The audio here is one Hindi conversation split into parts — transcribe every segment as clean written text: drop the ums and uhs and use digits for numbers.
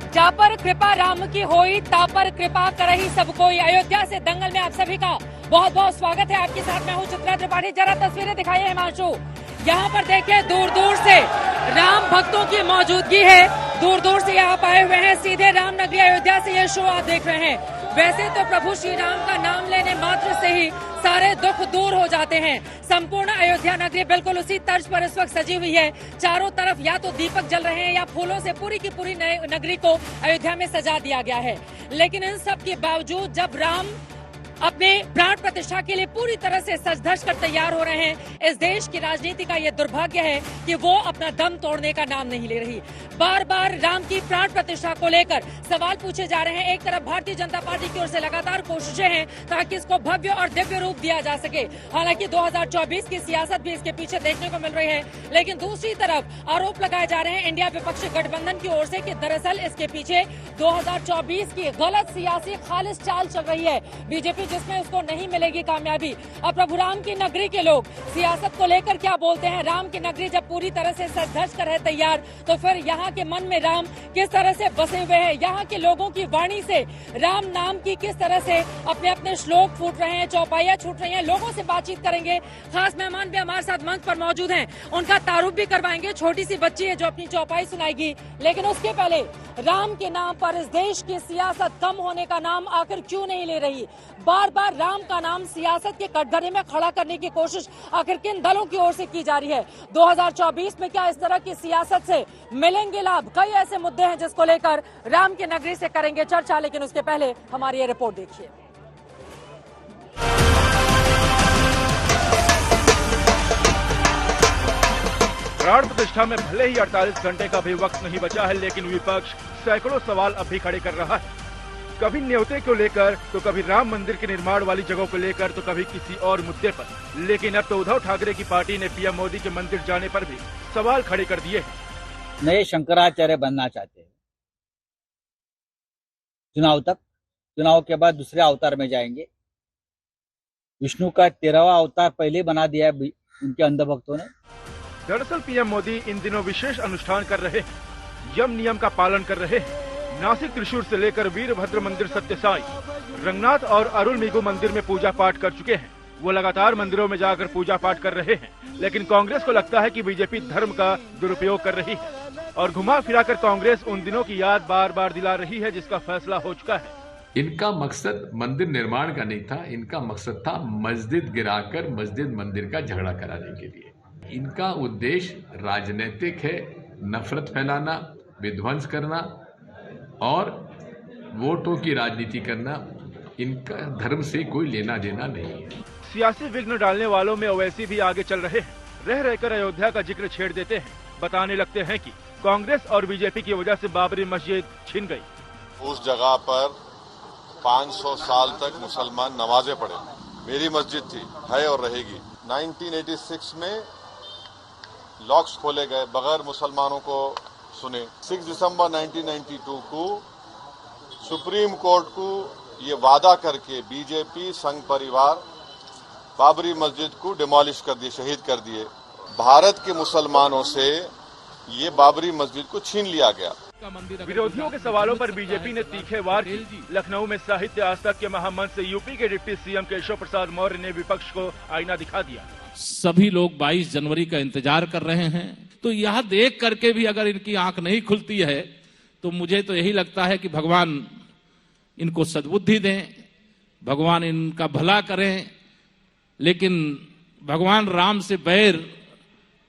जा पर कृपा राम की होई, ता पर कृपा करही सब कोई। अयोध्या से दंगल में आप सभी का बहुत बहुत स्वागत है। आपके साथ मैं हूँ चित्रा त्रिपाठी। जरा तस्वीरें दिखाइए हिमांशु। यहाँ पर देखिए दूर दूर से राम भक्तों की मौजूदगी है, दूर दूर से यहाँ आए हुए हैं। सीधे राम नगरी अयोध्या से ये शो आप देख रहे हैं। वैसे तो प्रभु श्री राम का नाम लेने मात्र से ही सारे दुख दूर हो जाते हैं। संपूर्ण अयोध्या नगरी बिल्कुल उसी तर्ज पर इस वक्त सजी हुई है। चारों तरफ या तो दीपक जल रहे हैं या फूलों से पूरी की पूरी नगरी को अयोध्या में सजा दिया गया है। लेकिन इन सब के बावजूद जब राम अपने प्राण प्रतिष्ठा के लिए पूरी तरह से सज धज कर तैयार हो रहे हैं, इस देश की राजनीति का यह दुर्भाग्य है कि वो अपना दम तोड़ने का नाम नहीं ले रही। बार बार राम की प्राण प्रतिष्ठा को लेकर सवाल पूछे जा रहे हैं। एक तरफ भारतीय जनता पार्टी की ओर से लगातार कोशिशें हैं ताकि इसको भव्य और दिव्य रूप दिया जा सके। हालांकि 2024 की सियासत भी इसके पीछे देखने को मिल रही है, लेकिन दूसरी तरफ आरोप लगाए जा रहे हैं इंडिया विपक्षी गठबंधन की ओर से कि दरअसल इसके पीछे 2024 की गलत सियासी खालिश चाल चल रही है। बीजेपी जिसमें उसको नहीं मिलेगी कामयाबी। अब प्रभु राम की नगरी के लोग सियासत को लेकर क्या बोलते हैं? राम की नगरी जब पूरी तरह से सज धज कर है तैयार, तो फिर यहाँ के मन में राम किस तरह से बसे हुए हैं? यहाँ के लोगों की वाणी से राम नाम की किस तरह से अपने अपने श्लोक फूट रहे हैं, चौपाइयां छूट रही हैं? लोगों से बातचीत करेंगे। खास मेहमान भी हमारे साथ मंच पर मौजूद हैं, उनका तारुफ भी करवाएंगे। छोटी सी बच्ची है जो अपनी चौपाई सुनाएगी। लेकिन उसके पहले राम के नाम पर इस देश की सियासत कम होने का नाम आखिर क्यों नहीं ले रही? बार बार राम का नाम सियासत के कटघरे में खड़ा करने की कोशिश आखिर किन दलों की ओर से की जा रही है? 2024 में क्या इस तरह की सियासत से मिलेंगे लाभ? कई ऐसे मुद्दे हैं जिसको लेकर राम की नगरी से करेंगे चर्चा, लेकिन उसके पहले हमारी ये रिपोर्ट देखिए। प्राण प्रतिष्ठा में भले ही 48 घंटे का भी वक्त नहीं बचा है, लेकिन विपक्ष सैकड़ों सवाल अब भी खड़े कर रहा है। कभी न्योते को लेकर, तो कभी राम मंदिर के निर्माण वाली जगहों को लेकर, तो कभी किसी और मुद्दे पर। लेकिन अब तो उद्धव ठाकरे की पार्टी ने पीएम मोदी के मंदिर जाने पर भी सवाल खड़े कर दिए हैं। नए शंकराचार्य बनना चाहते हैं चुनाव तक, चुनाव के बाद दूसरे अवतार में जाएंगे। विष्णु का 13वां अवतार पहले बना दिया है उनके अंधभक्तों ने। दरअसल पीएम मोदी इन दिनों विशेष अनुष्ठान कर रहे हैं, यम नियम का पालन कर रहे हैं। नासिक त्रिशूर से लेकर वीरभद्र मंदिर सत्यसाई, रंगनाथ और अरुलमिगु मंदिर में पूजा पाठ कर चुके हैं। वो लगातार मंदिरों में जाकर पूजा पाठ कर रहे हैं। लेकिन कांग्रेस को लगता है कि बीजेपी धर्म का दुरुपयोग कर रही है और घुमा फिराकर कांग्रेस उन दिनों की याद बार बार दिला रही है जिसका फैसला हो चुका है। इनका मकसद मंदिर निर्माण का नहीं था, इनका मकसद था मस्जिद गिराकर मस्जिद मंदिर का झगड़ा कराने के लिए। इनका उद्देश्य राजनीतिक है, नफरत फैलाना, विध्वंस करना और वोटों की राजनीति करना। इनका धर्म से कोई लेना देना नहीं है। सियासी विघ्न डालने वालों में ओवैसी भी आगे चल रहे हैं। रह रहकर अयोध्या का जिक्र छेड़ देते हैं, बताने लगते हैं कि कांग्रेस और बीजेपी की वजह से बाबरी मस्जिद छिन गई। उस जगह पर 500 साल तक मुसलमान नमाजें पढ़े। मेरी मस्जिद थी, है और रहेगी। 1986 में लॉक्स खोले गए बगैर मुसलमानों को सुने। 6 दिसंबर 1992 को सुप्रीम कोर्ट को ये वादा करके बीजेपी संघ परिवार बाबरी मस्जिद को डिमोलिश कर दिए, शहीद कर दिए। भारत के मुसलमानों से ये बाबरी मस्जिद को छीन लिया गया। विरोधियों के सवालों पर बीजेपी ने तीखे वार की। लखनऊ में साहित्य आज तक के महामंच से यूपी के डिप्टी सीएम केशव प्रसाद मौर्य ने विपक्ष को आईना दिखा दिया। सभी लोग 22 जनवरी का इंतजार कर रहे हैं, तो यह देख करके भी अगर इनकी आंख नहीं खुलती है तो मुझे तो यही लगता है कि भगवान इनको सद्बुद्धि दें, भगवान इनका भला करें। लेकिन भगवान राम से बैर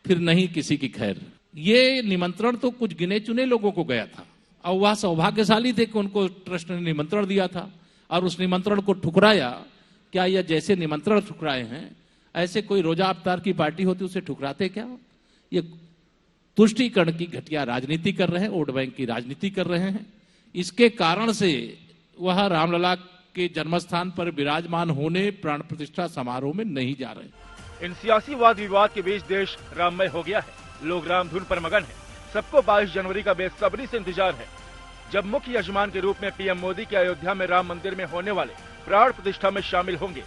फिर नहीं किसी की खैर। ये निमंत्रण तो कुछ गिने चुने लोगों को गया था और वह सौभाग्यशाली थे कि उनको ट्रस्ट ने निमंत्रण दिया था और उस निमंत्रण को ठुकराया। क्या यह जैसे निमंत्रण ठुकराए हैं ऐसे कोई रोजा अवतार की पार्टी होती उसे ठुकराते क्या? ये तुष्टीकरण की घटिया राजनीति कर रहे हैं, वोट बैंक की राजनीति कर रहे हैं। इसके कारण से वह रामलला के जन्मस्थान पर विराजमान होने प्राण प्रतिष्ठा समारोह में नहीं जा रहे। इन सियासी वाद विवाद के बीच देश राममय हो गया है। लोग राम धुन पर मगन है। सबको 22 जनवरी का बेसब्री से इंतजार है, जब मुख्य यजमान के रूप में पीएम मोदी के अयोध्या में राम मंदिर में होने वाले प्राण प्रतिष्ठा में शामिल होंगे।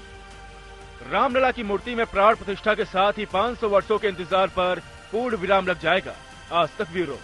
रामलला की मूर्ति में प्राण प्रतिष्ठा के साथ ही 500 वर्षों के इंतजार पर पूर्ण विराम लग जाएगा। आज तक ब्यूरो।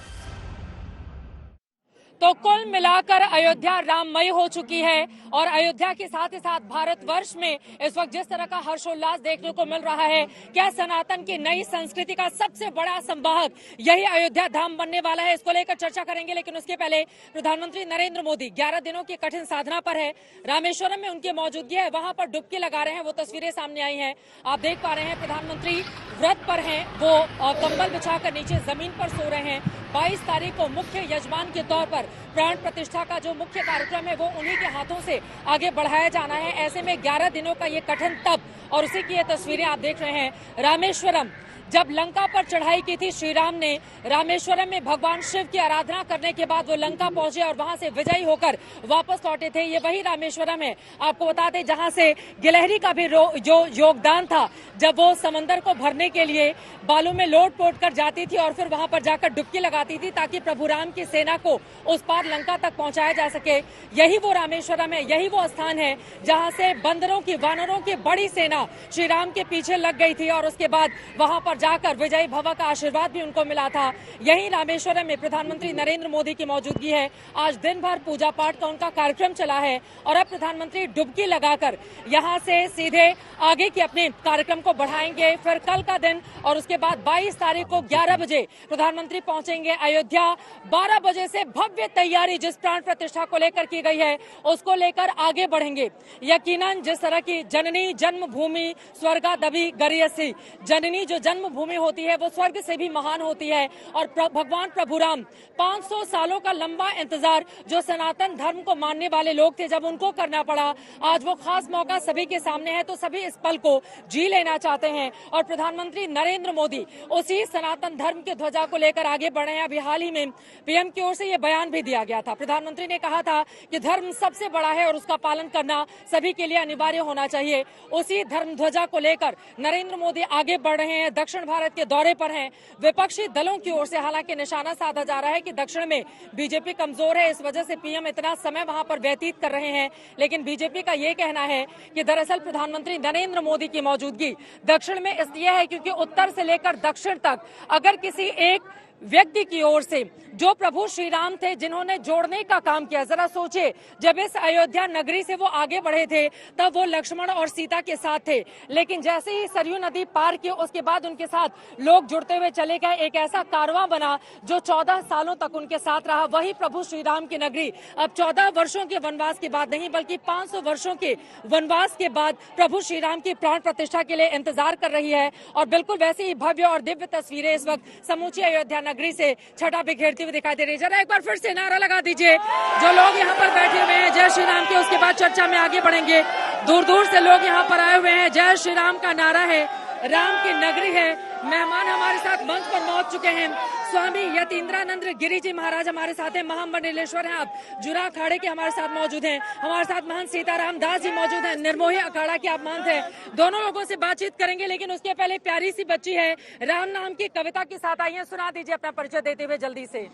तो कुल मिलाकर अयोध्या राममय हो चुकी है और अयोध्या के साथ ही साथ भारतवर्ष में इस वक्त जिस तरह का हर्षोल्लास देखने को मिल रहा है, क्या सनातन की नई संस्कृति का सबसे बड़ा संवाहक यही अयोध्या धाम बनने वाला है, इसको लेकर चर्चा करेंगे। लेकिन उसके पहले प्रधानमंत्री नरेंद्र मोदी 11 दिनों की कठिन साधना पर है, रामेश्वरम में उनकी मौजूदगी है, वहां पर डुबकी लगा रहे हैं, वो तस्वीरें सामने आई हैं। आप देख पा रहे हैं प्रधानमंत्री व्रत पर हैं, वो कंबल बिछाकर नीचे जमीन पर सो रहे हैं। 22 तारीख को मुख्य यजमान के तौर पर प्राण प्रतिष्ठा का जो मुख्य कार्यक्रम है वो उन्हीं के हाथों से आगे बढ़ाया जाना है। ऐसे में 11 दिनों का ये कठिन तप और उसी की ये तस्वीरें आप देख रहे हैं। रामेश्वरम, जब लंका पर चढ़ाई की थी श्री राम ने, रामेश्वरम में भगवान शिव की आराधना करने के बाद वो लंका पहुंचे और वहां से विजयी होकर वापस लौटे थे। ये वही रामेश्वरम है, आपको बता दें, जहां से गिलहरी का भी जो योगदान था, जब वो समंदर को भरने के लिए बालू में लोट पोट कर जाती थी और फिर वहां पर जाकर डुबकी लगाती थी ताकि प्रभु राम की सेना को उस पार लंका तक पहुंचाया जा सके। यही वो रामेश्वरम है, यही वो स्थान है जहां से बंदरों की, वानरों की बड़ी सेना श्री राम के पीछे लग गई थी और उसके बाद वहां पर जाकर विजयी भव का आशीर्वाद भी उनको मिला था। यही रामेश्वरम में प्रधानमंत्री नरेंद्र मोदी की मौजूदगी है। आज दिन भर पूजा पाठ का उनका कार्यक्रम चला है और अब प्रधानमंत्री डुबकी लगाकर यहां से सीधे आगे के अपने कार्यक्रम को बढ़ाएंगे। फिर कल का दिन और उसके बाद 22 तारीख को 11 बजे प्रधानमंत्री पहुंचेंगे अयोध्या। 12 बजे से भव्य तैयारी जिस प्राण प्रतिष्ठा को लेकर की गई है उसको लेकर आगे बढ़ेंगे। यकीनन जिस तरह की जननी जन्मभूमि स्वर्गादपि गरीयसी, जननी जो जन्मभूमि होती है वो स्वर्ग से भी महान होती है और भगवान प्रभु राम 500 सालों का लंबा इंतजार जो सनातन धर्म को मानने वाले लोग थे, जब उनको करना पड़ा, आज वो खास मौका सभी के सामने है, तो सभी इस पल को जी लेना चाहते हैं और प्रधानमंत्री नरेंद्र मोदी उसी सनातन धर्म की ध्वजा को लेकर आगे बढ़े हैं। अभी हाल ही में पीएम की ओर से ये बयान भी दिया गया था। प्रधानमंत्री ने कहा था कि धर्म सबसे बड़ा है और उसका पालन करना सभी के लिए अनिवार्य होना चाहिए। उसी धर्म ध्वजा को लेकर नरेंद्र मोदी आगे बढ़ रहे हैं, दक्षिण भारत के दौरे पर हैं। विपक्षी दलों की ओर से हालांकि निशाना साधा जा रहा है कि दक्षिण में बीजेपी कमजोर है, इस वजह से पीएम इतना समय वहां पर व्यतीत कर रहे हैं। लेकिन बीजेपी का ये कहना है कि दरअसल प्रधानमंत्री नरेंद्र मोदी की मौजूदगी दक्षिण में इसलिए है क्योंकि उत्तर से लेकर दक्षिण तक अगर किसी एक व्यक्ति की ओर से जो प्रभु श्री राम थे जिन्होंने जोड़ने का काम किया, जरा सोचिए, जब इस अयोध्या नगरी से वो आगे बढ़े थे तब वो लक्ष्मण और सीता के साथ थे, लेकिन जैसे ही सरयू नदी पार की उसके बाद उनके साथ लोग जुड़ते हुए चले गए। एक ऐसा कारवां बना जो 14 सालों तक उनके साथ रहा। वही प्रभु श्री राम की नगरी अब 14 वर्षों के वनवास के बाद नहीं बल्कि 500 वर्षों के वनवास के बाद प्रभु श्री राम की प्राण प्रतिष्ठा के लिए इंतजार कर रही है। और बिल्कुल वैसी ही भव्य और दिव्य तस्वीरें इस वक्त समूची अयोध्या नगरी से छटा बिखेरती हुई दिखाई दे रही है। जरा एक बार फिर से नारा लगा दीजिए जो लोग यहाँ पर बैठे हुए हैं जय श्री राम के, उसके बाद चर्चा में आगे बढ़ेंगे। दूर दूर से लोग यहाँ पर आए हुए हैं, जय श्री राम का नारा है, राम की नगरी है। मेहमान हमारे साथ मंच पर पहुंच चुके हैं। स्वामी यतीन्द्रानंद गिरी जी महाराज हमारे साथ हैं, महामंडलेश्वर हैं, आप जुरा अखाड़े के हमारे साथ मौजूद हैं। हमारे साथ महंत सीताराम दास जी मौजूद हैं, निर्मोही अखाड़ा के आप महंत हैं। दोनों लोगों से बातचीत करेंगे, लेकिन उसके पहले प्यारी सी बच्ची है राम नाम की कविता के साथ आई है, सुना दीजिए अपना परिचय देते हुए जल्दी से।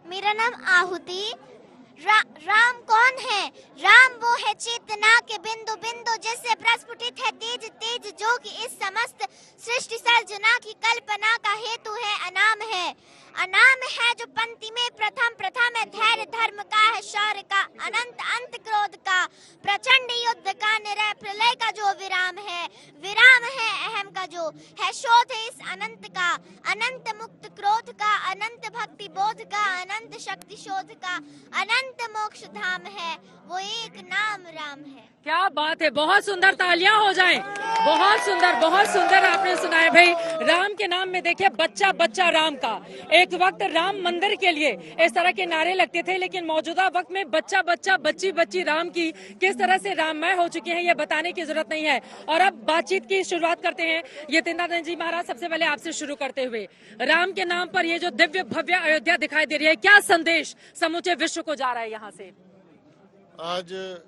मेरा नाम आहुति। राम कौन है? राम वो है चेतना के बिंदु बिंदु जिससे प्रस्फुटित है तेज तेज, जो कि इस समस्त सृष्टि सर्जना की कल्पना का हेतु है, अनाम है। अनाम है जो पंक्ति में प्रथम प्रथम है, धैर्य धर्म का है, शौर्य का अनंत अंत, क्रोध का प्रचंड, युद्ध का निरय, प्रलय का जो विराम है, विराम है अहम का जो है शोध है इस अनंत का, अनंत मुक्त क्रोध का, अनंत भक्ति बोध का, अनंत शक्ति शोध का, अनंत मोक्ष धाम है, वो एक नाम राम है। क्या बात है, बहुत सुंदर, तालियां हो जाएं। बहुत सुंदर आपने सुना है भाई। राम के नाम में देखिए बच्चा बच्चा राम का। एक वक्त राम मंदिर के लिए इस तरह के नारे लगते थे, लेकिन मौजूदा वक्त में बच्चा बच्चा बच्ची बच्ची राम की किस तरह से राममय हो चुकी है ये बताने की जरूरत नहीं है। और अब बातचीत की शुरुआत करते हैं। यतीन्द्रानंद जी महाराज, सबसे पहले आपसे शुरू करते हुए, राम के नाम पर ये जो दिव्य भव्य अयोध्या दिखाई दे रही है, क्या संदेश समूचे विश्व को जा रहा है यहाँ से? आज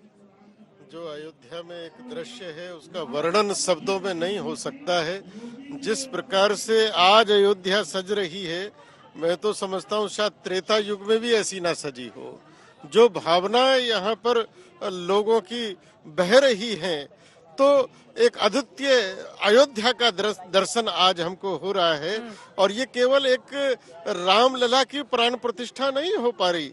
जो अयोध्या में एक दृश्य है उसका वर्णन शब्दों में नहीं हो सकता है। जिस प्रकार से आज अयोध्या सज रही है, मैं तो समझता हूँ शायद त्रेता युग में भी ऐसी ना सजी हो। जो भावनाएं यहाँ पर लोगों की बह रही हैं, तो एक अद्वितीय अयोध्या का दर्शन आज हमको हो रहा है। और ये केवल एक रामलला की प्राण प्रतिष्ठा नहीं हो पा रही,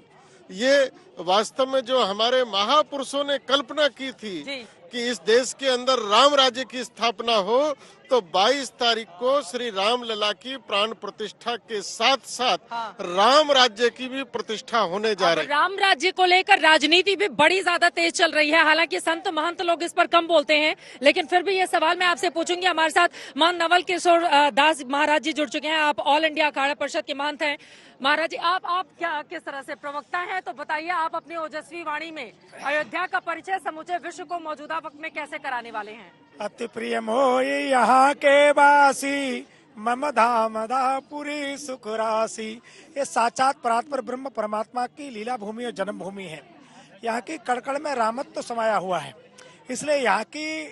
ये वास्तव में जो हमारे महापुरुषों ने कल्पना की थी कि इस देश के अंदर राम राज्य की स्थापना हो, तो 22 तारीख को श्री राम लला की प्राण प्रतिष्ठा के साथ साथ राम राज्य की भी प्रतिष्ठा होने जा रही है। राम राज्य को लेकर राजनीति भी बड़ी ज्यादा तेज चल रही है। हालांकि संत महंत लोग इस पर कम बोलते हैं, लेकिन फिर भी ये सवाल मैं आपसे पूछूंगी। हमारे साथ महंत नवल किशोर दास महाराज जी जुड़ चुके हैं। आप ऑल इंडिया अखाड़ा परिषद के महंत हैं। महाराज जी, आप क्या किस तरह से प्रवक्ता हैं, तो बताइए आप अपनी ओजस्वी वाणी में अयोध्या का परिचय समूचे विश्व को मौजूदा वक्त में कैसे कराने वाले हैं? अति प्रिय मोहि यहाँ के वासी, मम धाम पुरी सुख राशि। ये साक्षात परात्पर ब्रह्म परमात्मा की लीला भूमि और जन्म भूमि है। यहाँ की कड़कड़ में रामत्व तो समाया हुआ है, इसलिए यहाँ की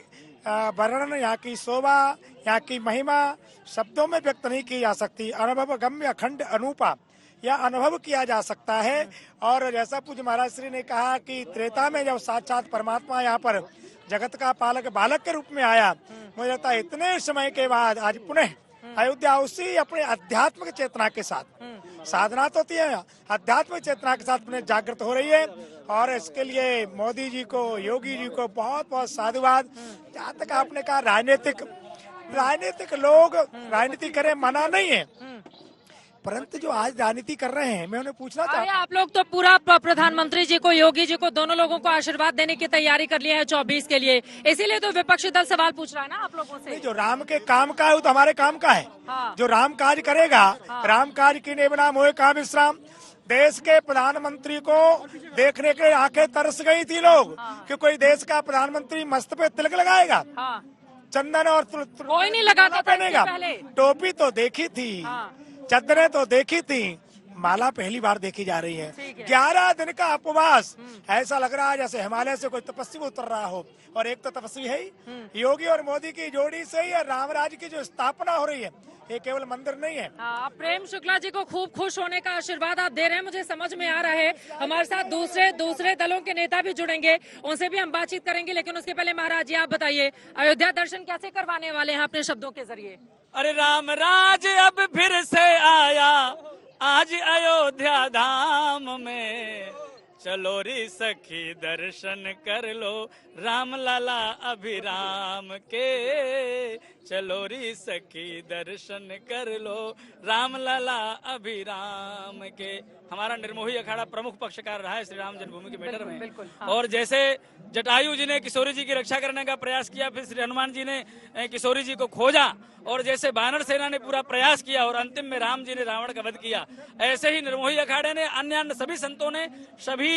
वर्णन, यहाँ की शोभा, यहाँ की महिमा शब्दों में व्यक्त नहीं की जा सकती। अनुभव गम्य अखंड अनूपा, यह अनुभव किया जा सकता है। और जैसा पूज्य महाराज श्री ने कहा कि त्रेता में जब साक्षात परमात्मा यहाँ पर जगत का पालक बालक के रूप में आया, मुझे लगता है इतने समय के बाद आज पुनः अयोध्या उसी अपने आध्यात्मिक चेतना के साथ, साधना तो होती है, आध्यात्मिक चेतना के साथ पुनः जागृत हो रही है। और इसके लिए मोदी जी को, योगी जी को बहुत बहुत साधुवाद। जहाँ तक आपने कहा राजनीतिक लोग राजनीति करें, मना नहीं है, परंतु जो आज राजनीति कर रहे हैं, मैं उन्हें पूछना चाहता हूँ। आप लोग तो पूरा प्रधानमंत्री जी को, योगी जी को, दोनों लोगों को आशीर्वाद देने की तैयारी कर लिया है 24 के लिए, इसीलिए तो विपक्षी दल सवाल पूछ रहा है ना आप लोगों से। जो राम के काम का है वो तो हमारे काम का है। जो राम काज करेगा, राम काज की बिना मोहे कहाँ विश्राम। देश के प्रधानमंत्री को देखने के आंखें तरस गई थी लोग कि कोई देश का प्रधानमंत्री मस्त पे तिलक लगाएगा, चंदन और कोई नहीं लगाता पहनेगा। टोपी तो देखी थी, चद्दरें तो देखी थी, माला पहली बार देखी जा रही है। 11 दिन का उपवास, ऐसा लग रहा है जैसे हिमालय से कोई तपस्वी उतर रहा हो। और एक तो तपस्वी है ही योगी और मोदी की जोड़ी से ही रामराज की जो स्थापना हो रही है, ये केवल मंदिर नहीं है। प्रेम शुक्ला जी को खूब खुश होने का आशीर्वाद आप दे रहे हैं, मुझे समझ में आ रहा है। हमारे साथ दूसरे दलों के नेता भी जुड़ेंगे, उनसे भी हम बातचीत करेंगे, लेकिन उसके पहले महाराज जी आप बताइए, अयोध्या दर्शन कैसे करवाने वाले हैं अपने शब्दों के जरिए? अरे राम राज अब फिर से आया आज अयोध्या धाम में, चलो री सखी दर्शन कर लो राम लाला अभिराम के, चलो री सखी दर्शन कर लो राम लाला अभिराम के। हमारा निर्मोही अखाड़ा प्रमुख पक्षकार रहा है श्री राम जन्मभूमि के मैटर में। और जैसे जटायु जी ने किशोरी जी की रक्षा करने का प्रयास किया, फिर श्री हनुमान जी ने किशोरी जी को खोजा, और जैसे वानर सेना ने पूरा प्रयास किया और अंतिम में राम जी ने रावण का वध किया, ऐसे ही निर्मोही अखाड़े ने, अन्य सभी संतों ने, सभी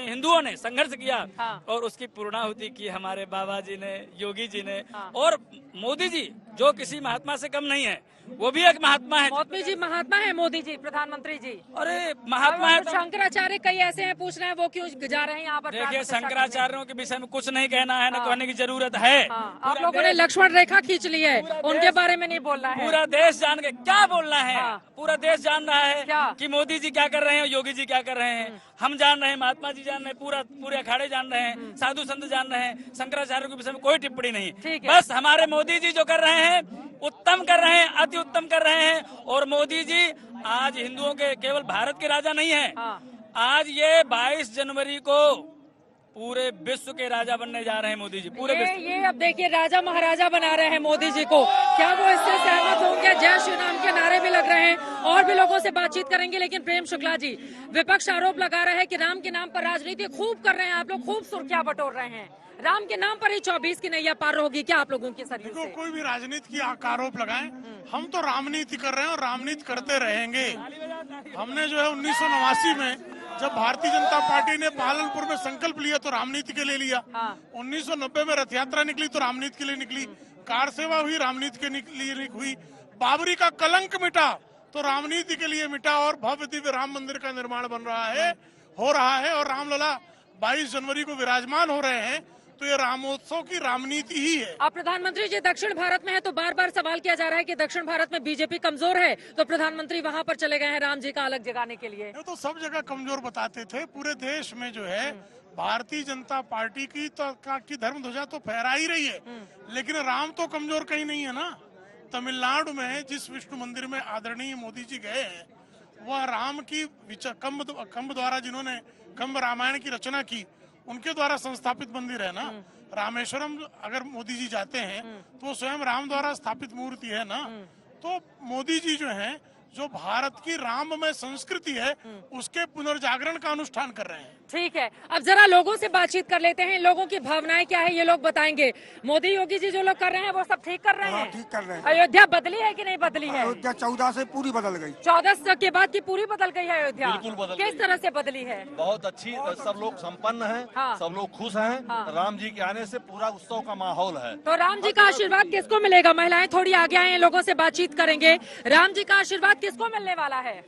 हिंदुओं ने संघर्ष किया और उसकी पूर्णाहुति की हमारे बाबा जी ने, योगी जी ने। और मोदी जी जो किसी महात्मा से कम नहीं है, वो भी एक महात्मा है। मोदी जी महात्मा है, मोदी जी प्रधानमंत्री जी। अरे महात्मा है। शंकराचार्य कई ऐसे हैं, पूछ रहे हैं वो क्यों जा रहे हैं यहाँ पर? देखिए, शंकराचार्यों के विषय में कुछ नहीं कहना है, न कहने की जरूरत है। आप लोगों ने लक्ष्मण रेखा खींच ली है, उनके बारे में नहीं बोलना है। पूरा देश जान के क्या बोलना है, पूरा देश जान रहा है कि मोदी जी क्या कर रहे हैं, योगी जी क्या कर रहे हैं। हम जान रहे हैं, महात्मा जी जान रहे हैं, पूरे अखाड़े जान रहे हैं, साधु संत जान रहे हैं। शंकराचार्य के विषय में कोई टिप्पणी नहीं। बस हमारे मोदी जी जो कर रहे हैं उत्तम कर रहे हैं, अति उत्तम कर रहे हैं। और मोदी जी आज हिंदुओं के, केवल भारत के राजा नहीं है, आज ये 22 जनवरी को पूरे विश्व के राजा बनने जा रहे हैं मोदी जी। पूरे ये अब देखिए, राजा महाराजा बना रहे हैं मोदी जी को। क्या वो इससे सहमत होंगे? जय श्री राम के नारे भी लग रहे हैं, और भी लोगों से बातचीत करेंगे। लेकिन प्रेम शुक्ला जी, विपक्ष आरोप लगा रहा है कि राम के नाम पर राजनीति खूब कर रहे हैं आप लोग, खूब सुर्खियां बटोर रहे हैं। राम के नाम पर ही 24 की नैया पार होगी क्या आप लोगों की सरयू से? कोई भी राजनीति की आरोप लगाएं, हम तो रामनीति कर रहे हैं और रामनीति करते रहेंगे। हमने जो है 1989 में जब भारतीय जनता पार्टी ने पालनपुर में संकल्प लिया तो रामनीति के लिए लिया। 1990 में रथ यात्रा निकली तो रामनीति के लिए निकली। कार सेवा हुई, रामनीति के लिए हुई। बाबरी का कलंक मिटा तो रामनीति के लिए मिटा, और भव्य दिव्य राम मंदिर का निर्माण बन रहा है, हो रहा है। और रामलला 22 जनवरी को विराजमान हो रहे हैं, तो ये रामोत्सव की रामनीति ही है। अब प्रधानमंत्री जी दक्षिण भारत में है, तो बार बार सवाल किया जा रहा है कि दक्षिण भारत में बीजेपी कमजोर है, तो प्रधानमंत्री वहां पर चले गए हैं राम जी का अलग जगाने के लिए। तो सब जगह कमजोर बताते थे। पूरे देश में जो है भारतीय जनता पार्टी की धर्म ध्वजा तो फहरा ही रही है, लेकिन राम तो कमजोर कहीं नहीं है ना। तमिलनाडु में जिस विष्णु मंदिर में आदरणीय मोदी जी गए हैं, वह राम की कंब द्वारा जिन्होंने कंब रामायण की रचना की उनके द्वारा संस्थापित मंदिर है ना। रामेश्वरम अगर मोदी जी जाते हैं तो वो स्वयं राम द्वारा स्थापित मूर्ति है ना। तो मोदी जी जो हैं, जो भारत की राममय संस्कृति है उसके पुनर्जागरण का अनुष्ठान कर रहे हैं। ठीक है, अब जरा लोगों से बातचीत कर लेते हैं। लोगों की भावनाएं क्या है ये लोग बताएंगे। मोदी योगी जी जो लोग कर रहे हैं वो सब ठीक कर रहे हैं? ठीक कर रहे हैं। अयोध्या बदली है कि नहीं बदली है? अयोध्या 14 से पूरी बदल गई। 14 के बाद की पूरी बदल गई है अयोध्या? बिल्कुल बदल किस तरह से बदली है? बहुत अच्छी, सब लोग संपन्न हैं। हाँ। सब लोग खुश हैं। हाँ। राम जी के आने से पूरा उत्सव का माहौल है। तो राम जी का आशीर्वाद किसको मिलेगा? महिलाएं थोड़ी आगे आए, लोगों से बातचीत करेंगे। राम जी का आशीर्वाद किसको मिलने वाला है?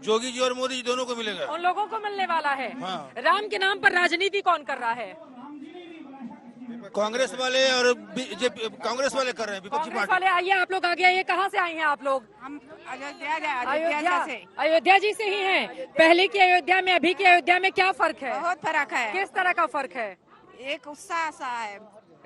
जोगी जी और मोदी जी दोनों को मिलेगा। उन लोगों को मिलने वाला है। हाँ। राम के नाम पर राजनीति कौन कर रहा है? कांग्रेस वाले और कांग्रेस वाले कर रहे हैं, विपक्षी कांग्रेस पार्टी वाले। आइए आप लोग आगे आइए। कहाँ से आई हैं आप लोग? हम अयोध्या जी से ही हैं। पहले की अयोध्या में अभी की अयोध्या में क्या फर्क है? बहुत फर्क है। किस तरह का फर्क है? एक उत्साह सा है।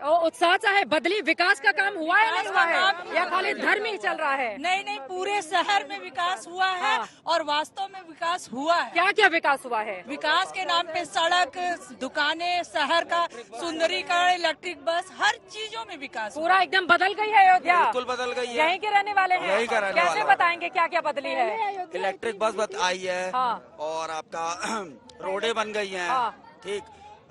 उत्साह सा है। बदली विकास का काम हुआ है नहीं हुआ है, या खाली धर्म ही चल रहा है? नहीं, पूरे शहर में विकास हुआ है। हाँ। और वास्तव में विकास हुआ है। क्या क्या विकास हुआ है? विकास के नाम पे सड़क, दुकानें, शहर का सुंदरीकरण, इलेक्ट्रिक बस, हर चीजों में विकास पूरा एकदम बदल गई है अयोध्या। बिल्कुल बदल गई है। यहीं के रहने वाले हैं? यहीं का रहने कैसे वाला। बताएंगे क्या क्या बदली है? इलेक्ट्रिक बस आई है। हाँ। और आपका रोडें बन गई हैं। हाँ। ठीक,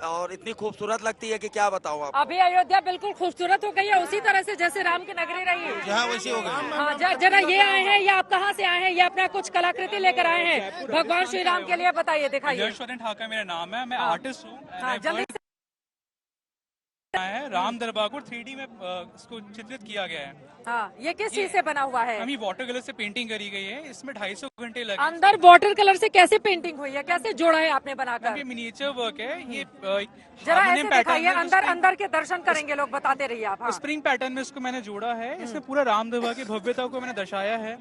और इतनी खूबसूरत लगती है कि क्या बताऊँ आप। अभी अयोध्या बिल्कुल खूबसूरत हो गई है, उसी तरह से जैसे राम की नगरी रही। यहाँ वैसी हो गई। हाँ, जरा ये आए हैं, ये आप कहाँ से आए हैं? ये अपना कुछ कलाकृति लेकर आए हैं भगवान श्री राम के लिए, बताइए, दिखाइए। यशवर्धन ठाकर मेरा नाम है, मैं हाँ। आर्टिस्ट हूँ। हाँ, जल्दी से। राम दरबार को 3D में इसको चित्रित किया गया है। हाँ, ये किस चीज से बना हुआ है? हमें वाटर कलर से पेंटिंग करी गई है। इसमें 250 घंटे लगे। अंदर वाटर कलर से कैसे पेंटिंग हुई है? कैसे जोड़ा है आपने बनाकर? ये मिनिएचर वर्क है। ये जरा ऐसे दिखाइए, अंदर के दर्शन करेंगे लोग, बताते रहिए आप। हाँ। स्प्रिंग पैटर्न में इसको मैंने जोड़ा है। इसमें पूरा राम दरबार की भव्यता को मैंने दर्शाया है।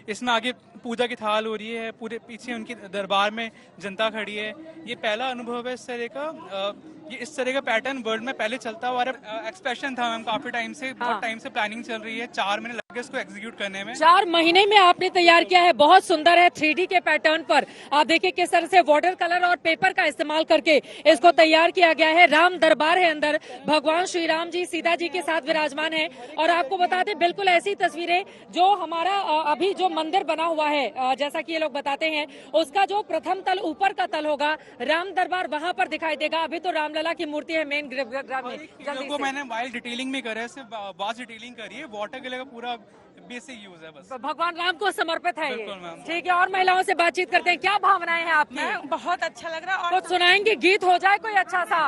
इसमें आगे पूजा की थाल हो रही है, पूरे पीछे उनकी दरबार में जनता खड़ी है। ये पहला अनुभव है इस तरह का। ये इस तरह का पैटर्न वर्ल्ड में पहले चलता हुआ एक्सप्रेशन था मैम, काफी टाइम से। बहुत टाइम से प्लानिंग चल रही है। 4 महीने लगे इसको एग्जीक्यूट करने में। 4 महीने में आपने तैयार किया है। बहुत सुंदर है। 3D के पैटर्न पर आप देखिए किस तरह से वाटर कलर और पेपर का इस्तेमाल करके इसको तैयार किया गया है। राम दरबार है, अंदर भगवान श्री राम जी सीता जी के साथ विराजमान है। और आपको बता दें, बिल्कुल ऐसी तस्वीरें जो हमारा अभी जो मंदिर बना हुआ है, जैसा कि ये लोग बताते हैं, उसका जो प्रथम तल ऊपर का तल होगा, राम दरबार वहां पर दिखाई देगा। अभी तो रामलला की मूर्ति है मेन गृहगृह में। जल्दी से। मैंने वाइल्ड डिटेलिंग में करा है, सिर्फ वास्ट डिटेलिंग करी है। वाटर कलर का पूरा बेसिक यूज है बस। भगवान राम को समर्पित है ये। बिल्कुल मैम। ठीक है, और महिलाओं से बातचीत करते हैं। क्या भावनाएं हैं आपकी? बहुत अच्छा लग रहा है। कुछ सुनाएंगे? गीत हो जाए कोई अच्छा सा।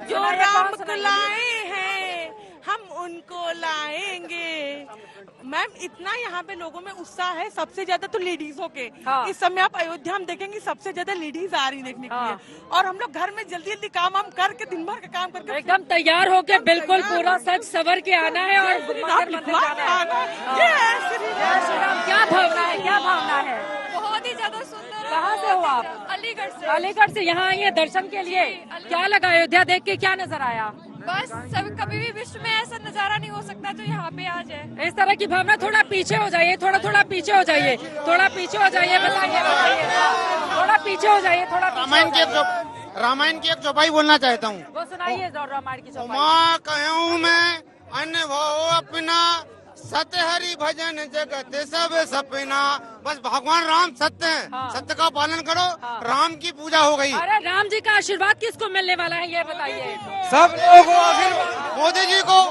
जो राम को लाए हैं हम उनको लाएंगे। मैम, इतना यहाँ पे लोगों में उत्साह है, सबसे ज्यादा तो लेडीजों के। हाँ। इस समय आप अयोध्या में देखेंगे सबसे ज्यादा लेडीज आ रही देखने के लिए। और हम लोग घर में जल्दी जल्दी काम करके, दिन भर का काम करके एकदम तैयार होके बिल्कुल पूरा सच सवर के आना है और मंदिर जाना है। जय श्री राम। क्या भावना है? क्या भावना है? बहुत ही ज्यादा सुंदर। कहाँ से हो आप? अलीगढ़ से। अलीगढ़ से यहाँ आई है दर्शन के लिए। क्या लगा अयोध्या देख के? क्या नजर आया? बस सब कभी भी विश्व में ऐसा नजारा नहीं हो सकता जो यहाँ पे आ जाए। इस तरह की भावना। थोड़ा पीछे हो जाइए, थोड़ा पीछे हो जाइए, थोड़ा पीछे हो जाइए। बताइए, थोड़ा पीछे हो जाइए, थोड़ा। रामायण की एक चौपाई बोलना चाहता हूँ। वो सुनाइए रामायण की चौपाई। माँ कहूँ मैं अनुभव अपना, सत्य हरि भजन जगत सब सपना। बस भगवान राम सत्य है। हाँ। सत्य का पालन करो। हाँ। राम की पूजा हो गई। अरे राम जी का आशीर्वाद किसको मिलने वाला है ये बताइए? सब लोगों को,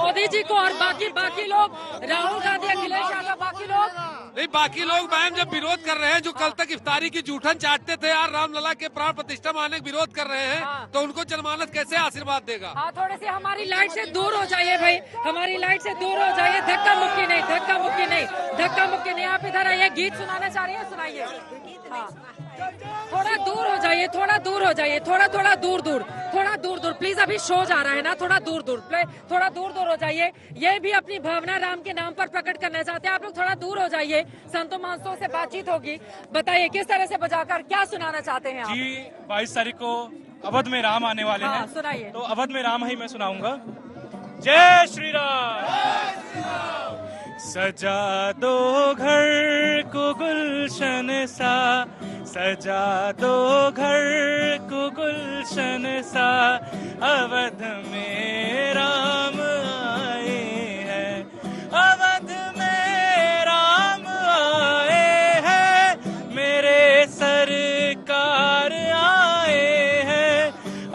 मोदी जी को और बाकी लोग, राहुल गांधी, अखिलेश यादव, बाकी लोग नहीं। बाकी लोग मैम जब विरोध कर रहे हैं, जो कल तक इफ्तारी की जूठन चाटते थे यार, रामलला के प्राण प्रतिष्ठा मानने का विरोध कर रहे हैं। हाँ। तो उनको जनमानस कैसे आशीर्वाद देगा? हाँ, थोड़ी सी हमारी लाइट से दूर हो जाइए भाई, हमारी लाइट से दूर हो जाइए। धक्का मुक्की नहीं, धक्का मुक्की नहीं, धक्का मुक्की नहीं। आप इधर आइए, गीत सुनाना चाह रही है, सुनाइए। हाँ, थोड़ा दूर हो जाइए, थोड़ा दूर हो जाइए, थोड़ा दूर। प्लीज, अभी शो जा रहा है ना, थोड़ा दूर हो जाइए। ये भी अपनी भावना राम के नाम पर प्रकट करना चाहते हैं। आप लोग थोड़ा दूर हो जाइए, संतों महांतों से बातचीत होगी। बताइए किस तरह से बजाकर क्या सुनाना चाहते हैं आप? जी, 22 तारीख को अवध में राम आने वाले हैं। सुनाइए। तो अवध में राम ही मैं सुनाऊंगा। जय श्री राम। सजा दो घर को गुलशन सा, सजा दो घर को गुलशन सा, अवध में राम आए हैं, अवध में राम आए हैं, मेरे सरकार आए हैं,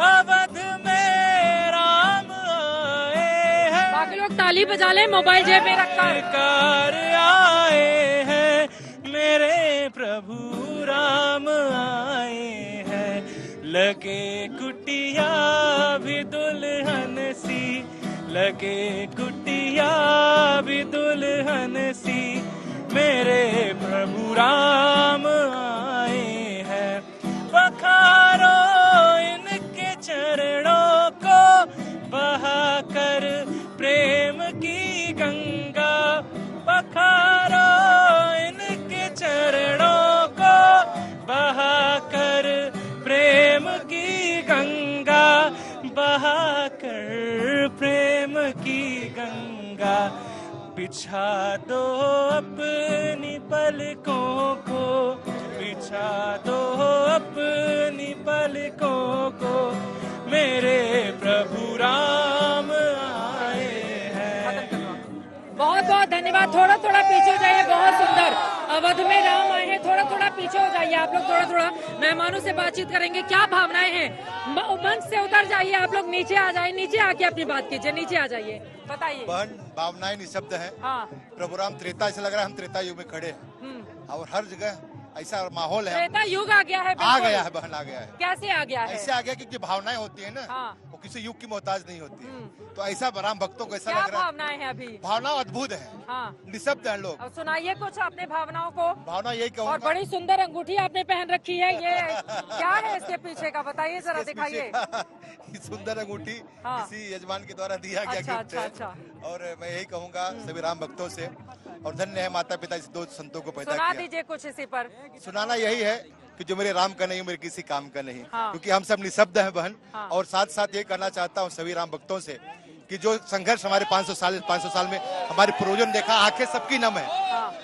अवध में राम आए हैं। बाकी लोग ताली बजा ले मोबाइल जेब में रखकर। सरकार आए हैं, मेरे प्रभु राम आए हैं, लगे कुटिया भी दुल्हन सी, लगे कुटिया भी दुल्हन सी, मेरे प्रभु राम आए हैं। पखारो इनके चरणों को, बहाकर प्रेम की गंगा, पखारो इनके चरणों को, बहाकर प्रेम की गंगा, बहाकर प्रेम की गंगा। बिछा दो अपनी पलकों को, बिछा दो अपनी पलकों को, मेरे प्रभु राम आए हैं। बहुत बहुत धन्यवाद। थोड़ा थोड़ा पीछे हो जाइए, बहुत सुंदर। अवध में राम आए हैं, थोड़ा थोड़ा पीछे हो जाइए आप लोग, थोड़ा थोड़ा मेहमानों से बातचीत करेंगे। क्या भावनाएं हैं? मंच से उतर जाइए आप लोग, नीचे आ जाइए, नीचे आके अपनी बात कीजिए, नीचे आ जाइए, बताइए। बहन, भावनाएं निःशब्द है। हाँ। प्रभु राम त्रेता, ऐसा लग रहा है हम त्रेता युग में खड़े हैं, और हर जगह ऐसा माहौल है। त्रेता युग आ गया है, आ गया है बहन, आ गया है। कैसे आ गया है? ऐसे आ गया क्योंकि भावनाएं होती है ना, वो किसी युग की मोहताज नहीं होती। तो ऐसा राम भक्तों को ऐसा लग रहा है। भावनाएं हैं अभी? भावना अद्भुत है, निःशब्द है लोग। अब सुनाइए कुछ अपने भावनाओं को। भावना यही कहूँगा। और बड़ी सुंदर अंगूठी आपने पहन रखी है, ये क्या है इसके पीछे का, बताइए जरा, दिखाइए। सुंदर अंगूठी किसी यजमान के द्वारा दिया गया गिफ्ट है। और मैं यही कहूँगा सभी राम भक्तों से, और धन्य है माता पिता इस दो संतों को पैदा किया। सुना दीजिए कुछ इसी पर। सुनाना यही है कि जो मेरे राम का नहीं, मेरे किसी काम का नहीं, क्योंकि हम सब निःशब्द हैं बहन। और साथ साथ ये कहना चाहता हूँ सभी राम भक्तों से कि जो संघर्ष हमारे 500 साल में हमारे पूर्वजों ने देखा, आंखें सबकी नम है।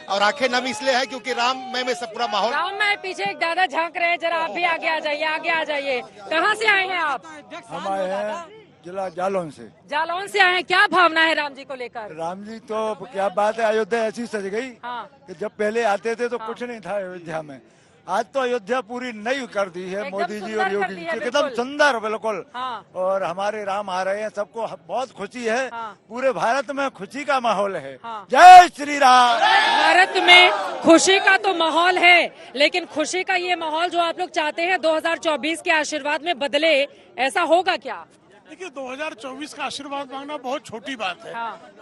और आंखें नम इसलिए है क्योंकि राममय में सब पूरा माहौल। राममय पीछे एक दादा झांक रहे हैं, जरा आप भी आगे आ जाइए, आगे आ जाइए। कहाँ से आए हैं आप? हम आए हैं जिला जालौन से। जालौन से आए हैं, क्या भावना है राम जी को लेकर? राम जी तो क्या बात है, अयोध्या ऐसी सज गई कि जब पहले आते थे तो कुछ नहीं था अयोध्या में। आज तो अयोध्या पूरी नई कर दी है मोदी जी और योगी जी, एकदम सुंदर बिल्कुल। और हमारे राम आ रहे हैं, सबको बहुत खुशी है। पूरे भारत में खुशी का माहौल है। जय श्री राम। भारत में खुशी का तो माहौल है, लेकिन खुशी का ये माहौल जो आप लोग चाहते हैं 2024 के आशीर्वाद में बदले, ऐसा होगा क्या? देखिए, 2024 का आशीर्वाद मांगना बहुत छोटी बात है।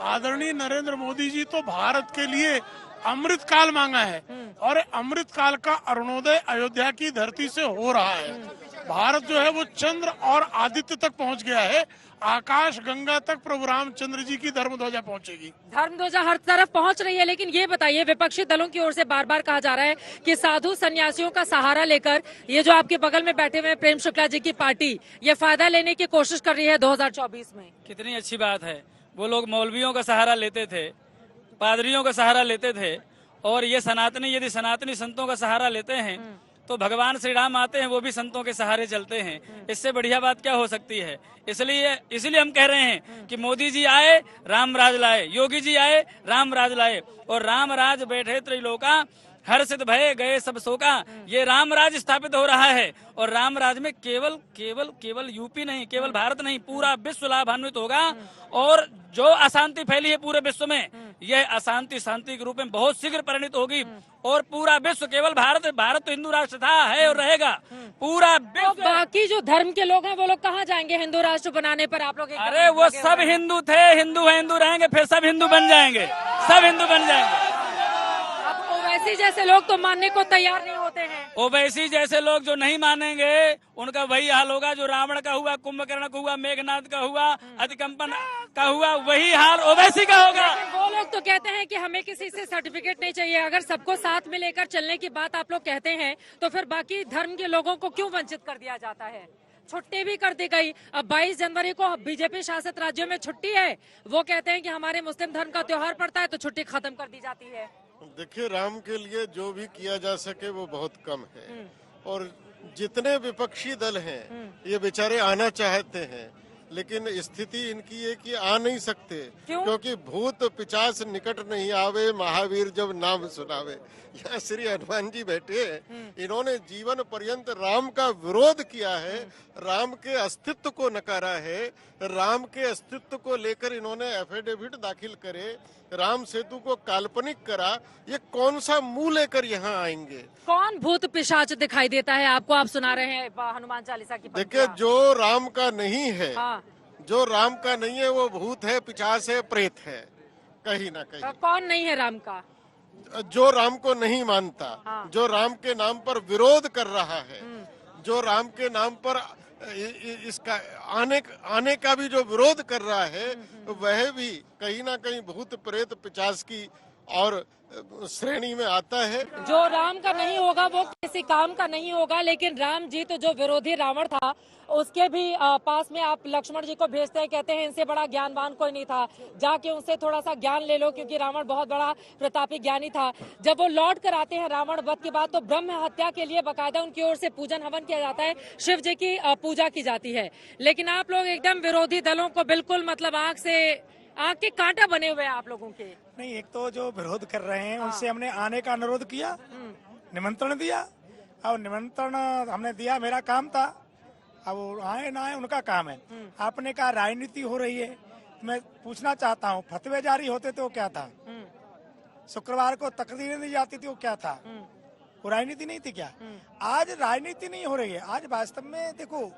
आदरणीय नरेंद्र मोदी जी तो भारत के लिए अमृत काल मांगा है, और अमृत काल का अरुणोदय अयोध्या की धरती से हो रहा है। भारत जो है वो चंद्र और आदित्य तक पहुंच गया है। आकाश गंगा तक प्रभु रामचंद्र जी की धर्म ध्वजा पहुंचेगी। धर्म ध्वजा हर तरफ पहुंच रही है। लेकिन ये बताइए, विपक्षी दलों की ओर से बार बार कहा जा रहा है कि साधु सन्यासियों का सहारा लेकर ये जो आपके बगल में बैठे हुए प्रेम शुक्ला जी की पार्टी, ये फायदा लेने की कोशिश कर रही है 2024 में। कितनी अच्छी बात है। वो लोग मौलवियों का सहारा लेते थे, पादरियों का सहारा लेते थे, और ये सनातनी यदि सनातनी संतों का सहारा लेते हैं तो भगवान श्री राम आते हैं, वो भी संतों के सहारे चलते हैं। इससे बढ़िया बात क्या हो सकती है? इसलिए हम कह रहे हैं कि मोदी जी आए, राम राज लाए, योगी जी आए, राम राज लाए, और राम राज बैठे त्रैलोका, हर्षित भये गए सब शोका। ये राम राज स्थापित हो रहा है, और राम राज में केवल केवल केवल यूपी नहीं, केवल भारत नहीं, पूरा विश्व लाभान्वित होगा। और जो अशांति फैली है पूरे विश्व में, यह अशांति शांति के रूप में बहुत शीघ्र परिणित होगी, और पूरा विश्व, केवल भारत तो हिंदू राष्ट्र था, है और रहेगा। पूरा विश्व। बाकी जो धर्म के लोग हैं वो लोग कहाँ जाएंगे हिंदू राष्ट्र बनाने पर? आप लोग अरे वो सब हिंदू थे, हिंदू है, हिंदू रहेंगे, फिर सब हिंदू बन जाएंगे, सब हिंदू बन जाएंगे। ओवैसी जैसे लोग तो मानने को तैयार नहीं होते हैं। ओवैसी जैसे लोग जो नहीं मानेंगे, उनका वही हाल होगा जो रावण का हुआ, कुंभकर्ण का हुआ, मेघनाथ का हुआ, अतिकंपन का हुआ, वही हाल ओवैसी का होगा। वो लोग तो कहते हैं कि हमें किसी से सर्टिफिकेट नहीं चाहिए। अगर सबको साथ में लेकर चलने की बात आप लोग कहते हैं, तो फिर बाकी धर्म के लोगों को क्यों वंचित कर दिया जाता है? छुट्टी भी कर दी गई। अब 22 जनवरी को बीजेपी शासित राज्यों में छुट्टी है, वो कहते हैं कि हमारे मुस्लिम धर्म का त्योहार पड़ता है तो छुट्टी खत्म कर दी जाती है। देखिए, राम के लिए जो भी किया जा सके वो बहुत कम है, और जितने विपक्षी दल हैं ये बेचारे आना चाहते हैं, लेकिन स्थिति इनकी है कि आ नहीं सकते। क्योंकि भूत पिचास निकट नहीं आवे, महावीर जब नाम सुनावे। यहाँ श्री हनुमान जी बैठे हैं, इन्होंने जीवन पर्यंत राम का विरोध किया है, राम के अस्तित्व को नकारा है, राम के अस्तित्व को लेकर इन्होंने एफिडेविट दाखिल करे, राम सेतु को काल्पनिक करा। ये कौन सा मुंह लेकर यहाँ आएंगे? कौन भूत पिशाच दिखाई देता है आपको? आप सुना रहे हैं हनुमान चालीसा की। देखिए, जो राम का नहीं है, जो राम का नहीं है वो भूत है, पिशाच है, प्रेत है, कहीं ना कहीं। कौन नहीं है राम का? जो राम को नहीं मानता, जो राम के नाम पर विरोध कर रहा है, जो राम के नाम पर इसका आने का भी जो विरोध कर रहा है, वह भी कहीं ना कहीं भूत प्रेत पिशाच की और श्रेणी में आता है। जो राम का नहीं होगा वो किसी काम का नहीं होगा, लेकिन राम जी तो जो विरोधी रावण था उसके भी पास में आप लक्ष्मण जी को भेजते हैं, कहते हैं इनसे बड़ा ज्ञानवान कोई नहीं था, जाके उनसे थोड़ा सा ज्ञान ले लो, क्योंकि रावण बहुत बड़ा प्रतापी ज्ञानी था। जब वो लौट कर आते हैं रावण वध के बाद, तो ब्रह्म हत्या के लिए बाकायदा उनकी ओर से पूजन हवन किया जाता है, शिव जी की पूजा की जाती है। लेकिन आप लोग एकदम विरोधी दलों को बिल्कुल मतलब आँख के कांटा बने हुए हैं आप लोगों के। नहीं, एक तो जो विरोध कर रहे हैं उनसे हमने आने का अनुरोध किया, निमंत्रण दिया, और निमंत्रण हमने दिया, मेरा काम था, अब वो आए ना आए उनका काम है। आपने कहा राजनीति हो रही है, मैं पूछना चाहता हूँ, फतवे जारी होते थे वो क्या था? शुक्रवार को तकरीरें दी जाती थी वो क्या था? वो राजनीति नहीं थी क्या? आज राजनीति नहीं हो रही है। आज वास्तव में देखो,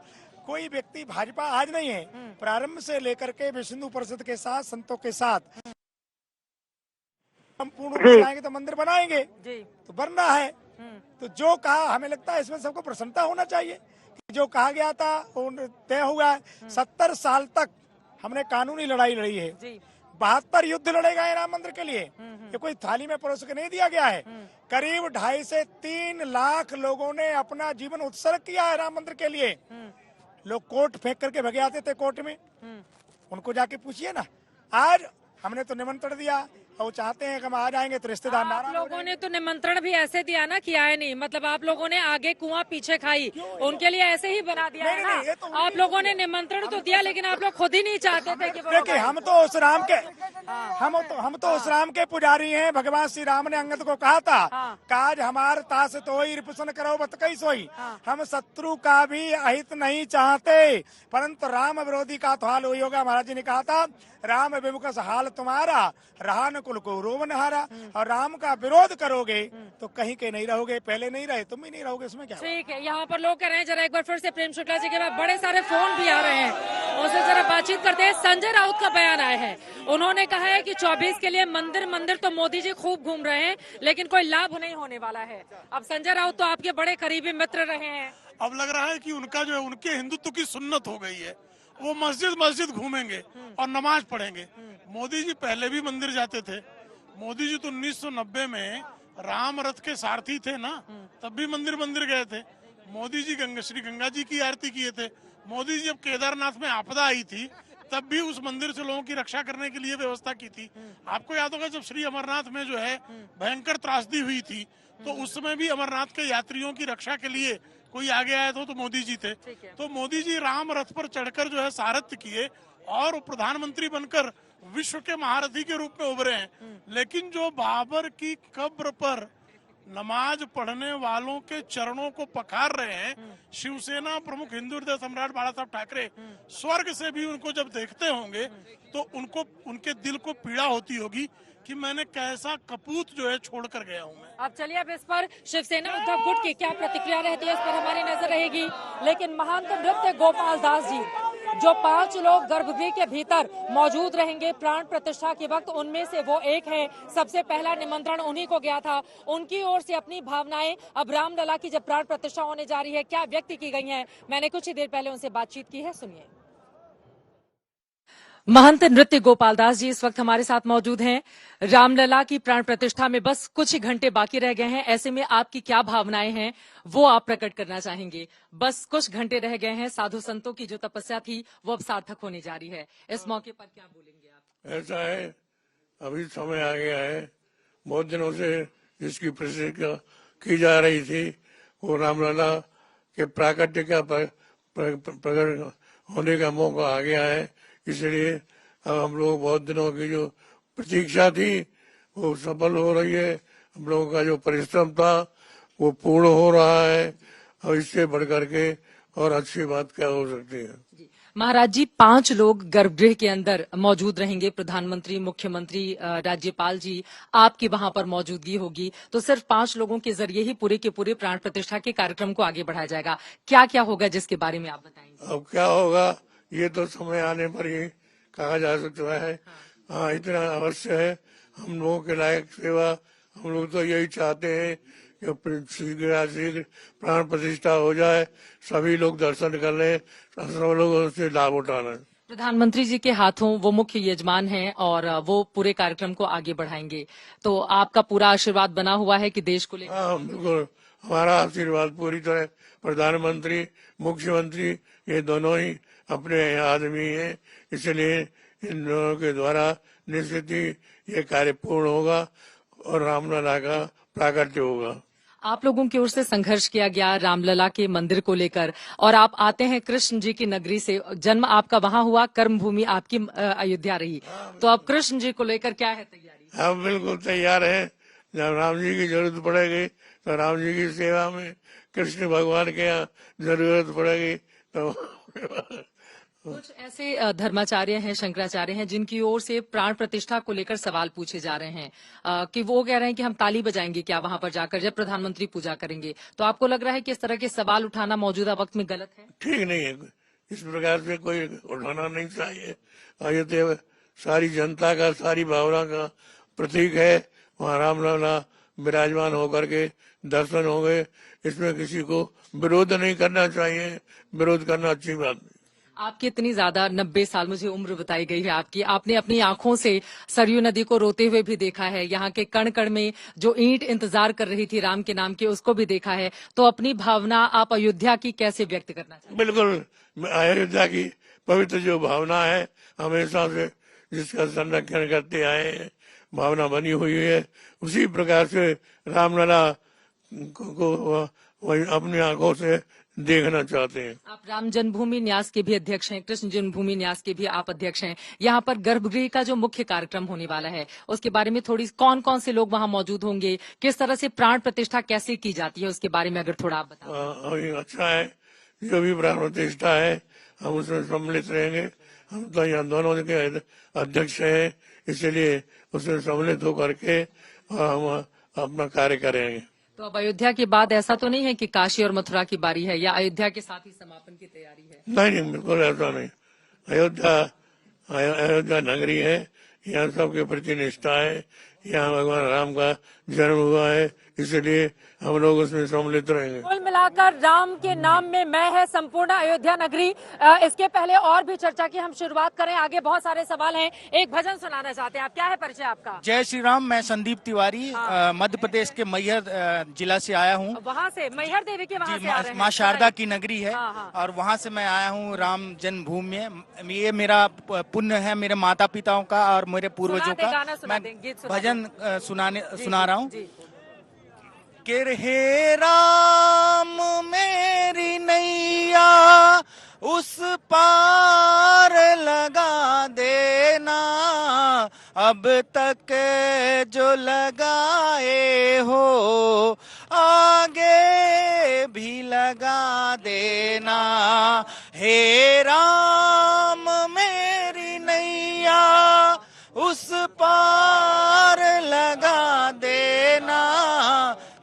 कोई व्यक्ति भाजपा आज नहीं है, प्रारंभ से लेकर के विश्व हिंदू परिषद के साथ, संतों के साथ हम पूर्ण रूप से आएंगे तो मंदिर बनाएंगे, तो बन रहा है। तो जो कहा, हमें लगता है इसमें सबको प्रसन्नता होना चाहिए। जो कहा गया था वो तय हुआ है। 70 साल तक हमने कानूनी लड़ाई लड़ी है, 72 युद्ध लड़े गए राम मंदिर के लिए, ये कोई थाली में परोस के नहीं दिया गया है। करीब 2.5 से 3 लाख लोगों ने अपना जीवन उत्सर्ग किया है राम मंदिर के लिए। लोग कोट फेंक करके भगे आते थे कोर्ट में, उनको जाके पूछिए ना। आज हमने तो निमंत्रण दिया, वो चाहते हैं कि हम आ जाएंगे तो रिश्तेदार नाराज। आप लोगों ने तो निमंत्रण भी ऐसे दिया ना कि आए नहीं, मतलब आप लोगों ने आगे कुआं पीछे खाई, उनके लिए ऐसे ही बना दिया है ना। तो आप लोगों ने निमंत्रण तो दिया, लेकिन आप लोग खुद ही नहीं चाहते थे कि देखिए, हम तो उस राम के पुजारी हैं। भगवान श्री राम ने अंगद को कहा था, काज हमार तास तो ही रिपुसन करो बत कई सोई। हम शत्रु का भी अहित नहीं चाहते, परंतु राम विरोधी का तो हाल वही होगा। महाराज जी ने कहा था, राम विमुख हाल तुम्हारा, रहा न कुल को रोम नहारा। और राम का विरोध करोगे तो कहीं के नहीं रहोगे, पहले नहीं रहे, तुम भी नहीं रहोगे, इसमें क्या? ठीक है, यहाँ पर लोग कह रहे हैं, जरा एक बार फिर से प्रेम शुक्ला जी के बाद बड़े सारे फोन भी आ रहे हैं, उनसे जरा बातचीत करते हैं। संजय राउत का बयान आया है, उन्होंने कहा है कि 24 के लिए मंदिर तो मोदी जी खूब घूम रहे हैं, लेकिन कोई लाभ नहीं होने वाला है। अब संजय राउत तो आपके बड़े करीबी मित्र रहे हैं, अब लग रहा है कि उनका जो है, उनके हिंदुत्व की सुन्नत हो गई है, वो मस्जिद घूमेंगे और नमाज पढ़ेंगे। मोदी जी पहले भी मंदिर जाते थे। मोदी जी तो 1990 में राम रथ के सारथी थे ना, तब भी मंदिर गए थे। मोदी जी श्री गंगा जी की आरती किए थे। मोदी जी जब केदारनाथ में आपदा आई थी, तब भी उस मंदिर से लोगों की रक्षा करने के लिए व्यवस्था की थी। आपको याद होगा, जब श्री अमरनाथ में जो है भयंकर त्रासदी हुई थी, तो उस समय भी अमरनाथ के यात्रियों की रक्षा के लिए कोई आगे आया था तो मोदी जी थे। तो मोदी जी राम रथ पर चढ़कर जो है सारथ्य किए और प्रधानमंत्री बनकर विश्व के महारथी के रूप में उभरे हैं। लेकिन जो बाबर की कब्र पर नमाज पढ़ने वालों के चरणों को पखार रहे हैं, शिवसेना प्रमुख हिंदू हृदय सम्राट बाला साहब ठाकरे स्वर्ग से भी उनको जब देखते होंगे तो उनको उनके दिल को पीड़ा होती होगी कि मैंने कैसा कपूत जो है छोड़कर गया हूँ मैं। अब चलिए, अब इस पर शिवसेना उद्धव गुट की क्या प्रतिक्रिया रहती है, इस पर हमारी नजर रहेगी। लेकिन महंत नृत्य गोपाल दास जी, जो 5 लोग गर्भगृह के भीतर मौजूद रहेंगे प्राण प्रतिष्ठा के वक्त, उनमें से वो एक है। सबसे पहला निमंत्रण उन्हीं को गया था। उनकी ओर से अपनी भावनाएं अब रामलला की जब प्राण प्रतिष्ठा होने जा रही है, क्या व्यक्त की गई हैं, मैंने कुछ ही देर पहले उनसे बातचीत की है, सुनिए। महंत नृत्य गोपाल दास जी इस वक्त हमारे साथ मौजूद हैं। रामलला की प्राण प्रतिष्ठा में बस कुछ ही घंटे बाकी रह गए हैं। ऐसे में आपकी क्या भावनाएं हैं वो आप प्रकट करना चाहेंगे? बस कुछ घंटे रह गए हैं। साधु संतों की जो तपस्या थी वो अब सार्थक होने जा रही है। इस मौके पर क्या बोलेंगे आप? ऐसा है, अभी समय आ गया है। बहुत दिनों से जिसकी प्रतिष्ठा की जा रही थी वो रामलला के प्राकट्य का प्रकट होने का मौका आ गया है। इसलिए अब हम लोग बहुत दिनों की जो प्रतीक्षा थी वो सफल हो रही है। हम लोगों का जो परिश्रम था वो पूर्ण हो रहा है और इससे बढ़कर के और अच्छी बात क्या हो सकती है। महाराज जी, 5 लोग गर्भगृह के अंदर मौजूद रहेंगे। प्रधानमंत्री, मुख्यमंत्री, राज्यपाल जी, आपकी वहां पर मौजूदगी होगी। तो सिर्फ 5 लोगों के जरिए ही पूरे के पूरे प्राण प्रतिष्ठा के कार्यक्रम को आगे बढ़ाया जाएगा। क्या क्या होगा जिसके बारे में आप बताएंगे? अब क्या होगा ये तो समय आने पर ही कहा जा सकता है। हाँ, इतना अवश्य है। हम लोगों के लायक सेवा हम लोग तो यही चाहते हैं कि शीघ्र प्राण प्रतिष्ठा हो जाए, सभी लोग दर्शन कर लें, सब लोग उससे लाभ उठाना। प्रधानमंत्री जी के हाथों वो मुख्य यजमान हैं और वो पूरे कार्यक्रम को आगे बढ़ाएंगे। तो आपका पूरा आशीर्वाद बना हुआ है कि देश को लेकर? हाँ, बिल्कुल हमारा आशीर्वाद पूरी तरह। प्रधानमंत्री, मुख्यमंत्री ये दोनों ही अपने आदमी हैं, इसलिए इन दोनों के द्वारा निश्चित ही ये कार्य पूर्ण होगा और रामलला का प्राकट्य होगा। आप लोगों की ओर से संघर्ष किया गया रामलला के मंदिर को लेकर और आप आते हैं कृष्ण जी की नगरी से। जन्म आपका वहां हुआ, कर्म भूमि आपकी अयोध्या रही। तो अब कृष्ण जी को लेकर क्या है तैयारी? हम बिल्कुल तैयार हैं। जब राम जी की जरूरत पड़ेगी तो राम जी की सेवा में, कृष्ण भगवान के यहाँ जरूरत पड़ेगी तो कुछ ऐसे धर्माचार्य हैं, शंकराचार्य हैं जिनकी ओर से प्राण प्रतिष्ठा को लेकर सवाल पूछे जा रहे हैं कि वो कह रहे हैं कि हम ताली बजाएंगे क्या वहां पर जाकर जब प्रधानमंत्री पूजा करेंगे। तो आपको लग रहा है कि इस तरह के सवाल उठाना मौजूदा वक्त में गलत है? ठीक नहीं है, इस प्रकार से कोई उठाना नहीं चाहिए। अयोध्या सारी जनता का, सारी भावना का प्रतीक है। वहाँ रामलला विराजमान होकर के दर्शन होंगे, इसमें किसी को विरोध नहीं करना चाहिए। विरोध करना अच्छी बात नहीं। आपकी इतनी ज्यादा 90 साल मुझे उम्र बताई गई है आपकी, आपने अपनी आंखों से सरयू नदी को रोते हुए भी देखा है। यहाँ के कण कण में जो ईंट इंतजार कर रही थी राम के नाम की उसको भी देखा है। तो अपनी भावना आप अयोध्या की कैसे व्यक्त करना चाहते? बिल्कुल, अयोध्या की पवित्र जो भावना है हमेशा से जिसका संरक्षण करते आए हैं, भावना बनी हुई है, उसी प्रकार से रामलला को अपनी आंखों से देखना चाहते हैं। आप राम जन्मभूमि न्यास के भी अध्यक्ष हैं, कृष्ण जन्मभूमि न्यास के भी आप अध्यक्ष हैं। यहाँ पर गर्भगृह का जो मुख्य कार्यक्रम होने वाला है उसके बारे में थोड़ी, कौन कौन से लोग वहाँ मौजूद होंगे, किस तरह से प्राण प्रतिष्ठा कैसे की जाती है, उसके बारे में अगर थोड़ा आप बताएं। अच्छा है, जो भी प्राण प्रतिष्ठा है हम उसमें सम्मिलित रहेंगे। हम तो यहाँ दोनों के अध्यक्ष हैं, इसलिए उसमें सम्मिलित होकर के हम अपना कार्य करेंगे। तो अब अयोध्या के बाद ऐसा तो नहीं है कि काशी और मथुरा की बारी है या अयोध्या के साथ ही समापन की तैयारी है? नहीं, बिल्कुल ऐसा नहीं। अयोध्या नगरी है, यहाँ सबके प्रति निष्ठा है। यहाँ भगवान राम का जन्म हुआ है, इसलिए हम लोग उसमें सम्मिलित रहेंगे। कुल मिलाकर राम के नाम में मैं है संपूर्ण अयोध्या नगरी। इसके पहले और भी चर्चा की हम शुरुआत करें, आगे बहुत सारे सवाल हैं। एक भजन सुनाना चाहते हैं आप, क्या है परिचय आपका? जय श्री राम, मैं संदीप तिवारी, मध्य प्रदेश के मैहर जिला से आया हूँ। वहाँ से मैहर देवी के वहाँ से आ रहे हैं? माँ शारदा की नगरी है और वहाँ से मैं आया हूँ राम जन्मभूमि में। ये मेरा पुण्य है, मेरे माता पिताओं का और मेरे पूर्वजों का। मैं भजन सुना रहा हूँ। कि हे राम मेरी नैया उस पार लगा देना, अब तक जो लगाए हो आगे भी लगा देना। हे राम मेरी नैया उस पार लगा देना,